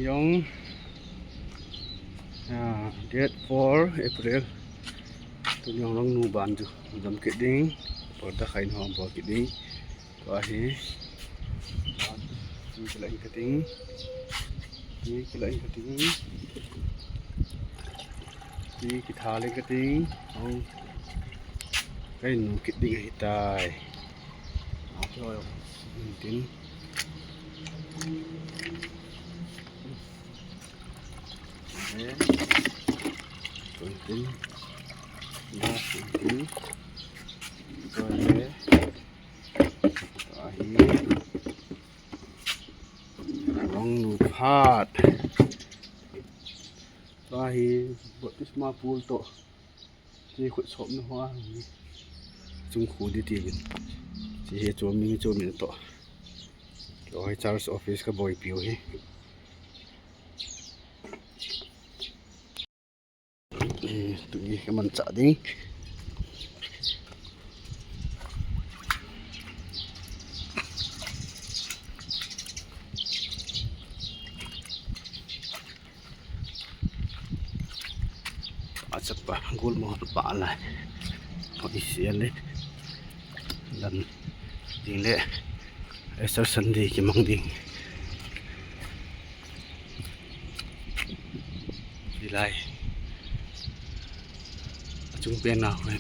Young date 4 April tu yang long nu ban tu jam keding pada kain hong bo keding to ahi ni kelai keding ni kithale keding hong kain nu keding hitai apa tin Kuntin ya kuntin boleh akhir long nupat akhir buat semua pul tu ni kut sop ni hoa chung khu di ti si he chomi tu rồi Charles office ka boy piu he tụi cái mình sợ đi sắp vào gול một bạn lại có đi xiên đấy lần đi lệ sao sân đi chỉ mong đi lại chung bên nào vậy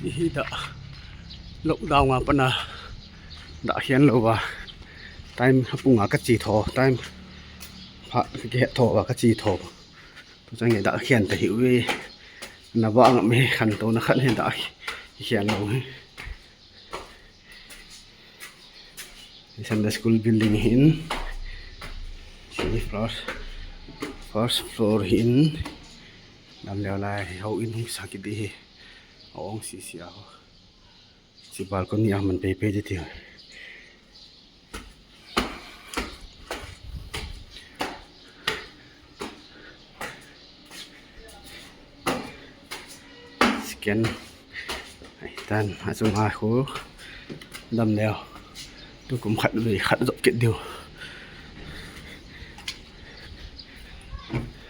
đi đã lộng đào mà bên nào đã khiến lâu và time bung cái chỉ thổ time phá cái hệ thổ và cái chỉ thổ tôi cho người đã khiến thể hiểu về là vợ ngậm mê khăn tôi nó khẩn hiện đã khiến lâu This is the school building in. See first floor in. Nam leo lai hau in hung sakit di. Ong si siao. Si balcony ah man pepe di ti. Scan. Ai tan asung ha khu. Nam leo. Tôi cũng khát dọn kiện điều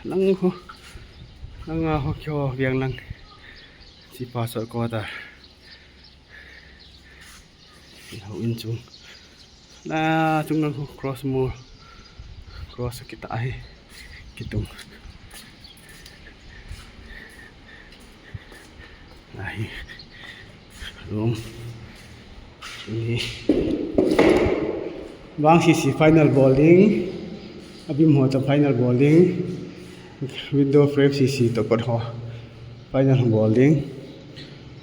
lăng ho cho việc lăng chỉ pa sợ co ta hậu in chung là chúng năng cross more cross kita ai kitung này room ini Bang sisi final bowling abim ho ta final bowling window frame sisi to kot ho final bowling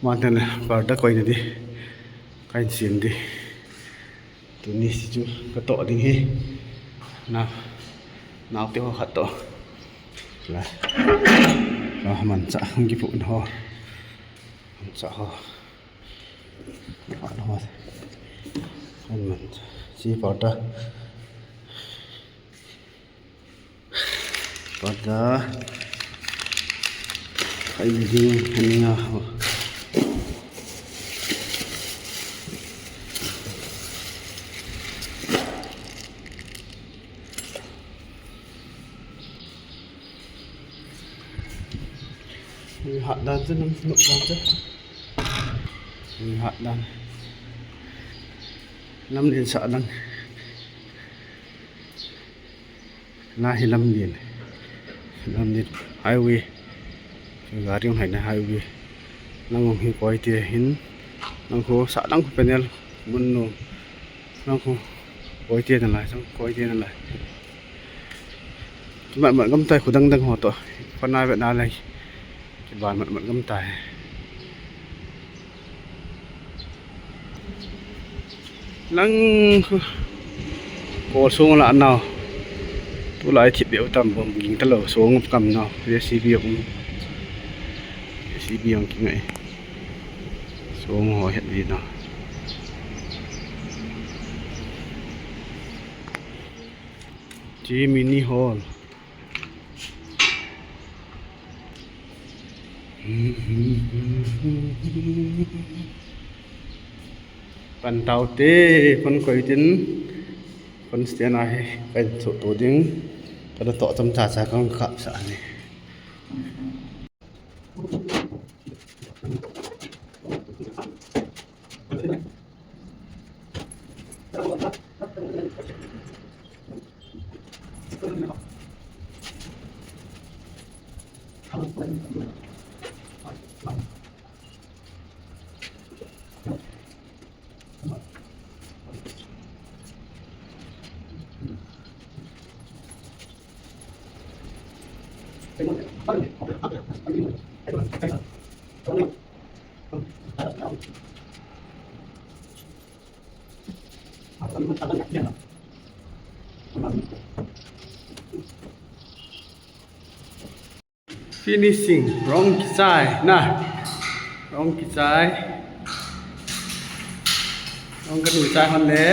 mantan parda koi na di kain sin di tu ni si chu ka to ding hi na naw te ho khat to la man cha hang gi pu ho cha ho man si pada ini hanya hạt đan rất nóng đan rất hạt đan ลำเลียนสะลังน่าให้ลำเลียนไฮเวย์คือการที่ให้ในไฮเวย์นั่งงหิ้งปล่อยเตี้ยหินนั่งโคสะลังเป็นยังมุนนูนั่งโคปล่อยเตี้ยนั่นแหละสังปล่อยเตี้ยนั่นแหละมันกำไตขุดดังหัวตัวพนายแบบนั้นเลยคิดว่ามันกำไตlăng cổ xuống là nào tôi lại thịt béo tầm bầm nhìn ta lở xuống cầm nào để xí biếng cái này xuống hỏi hiện gì nào chỉ mini hall ปันเตาเต้คนก่อยตินคนเสียนายไปสุตัวดิ้งกระโตะจำจ่าจากองขับสานี่finishing wrong side นะ wrong side ลองกระดูกใจคนเล่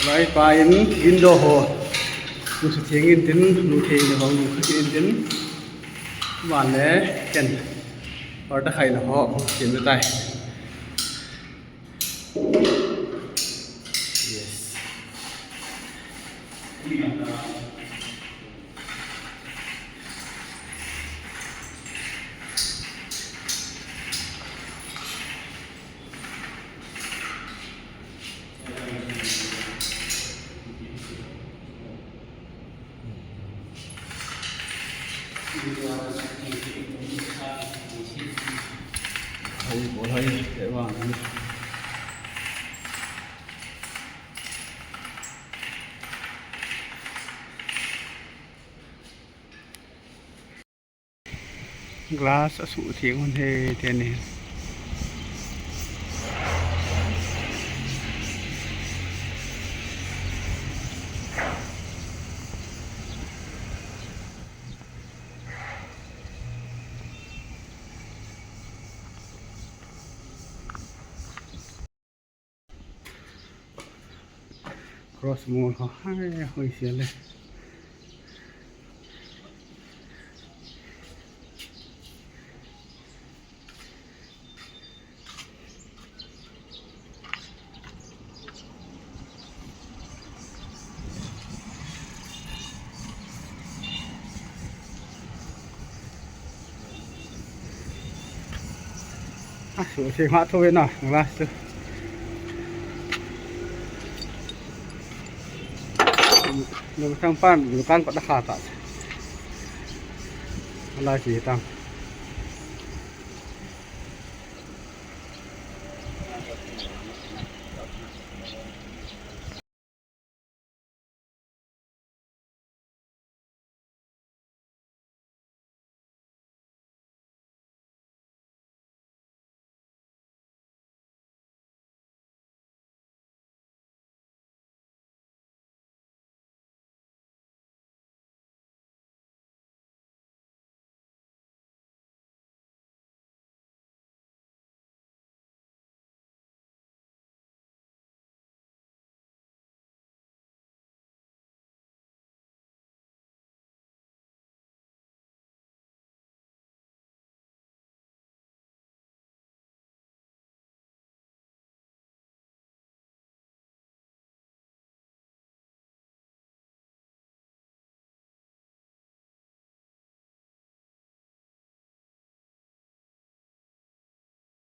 ร้อยปลายอินโดโฮดูสเทียงอินตินดูเทียงของดูขึ้นอินตินหวานเล่กันพอตะไคร้ละห่อเขียนไปใต้ yes hay bộ hay để vào này glass ở sụ thiếng con hề thế này cross mall เขาให้ห้อยเสียเลยสวยเชียงฮะทุเรศหน่อยนะหนึ่งทางป้านอยู่การปัดราคาตัดอะไรสีต่าง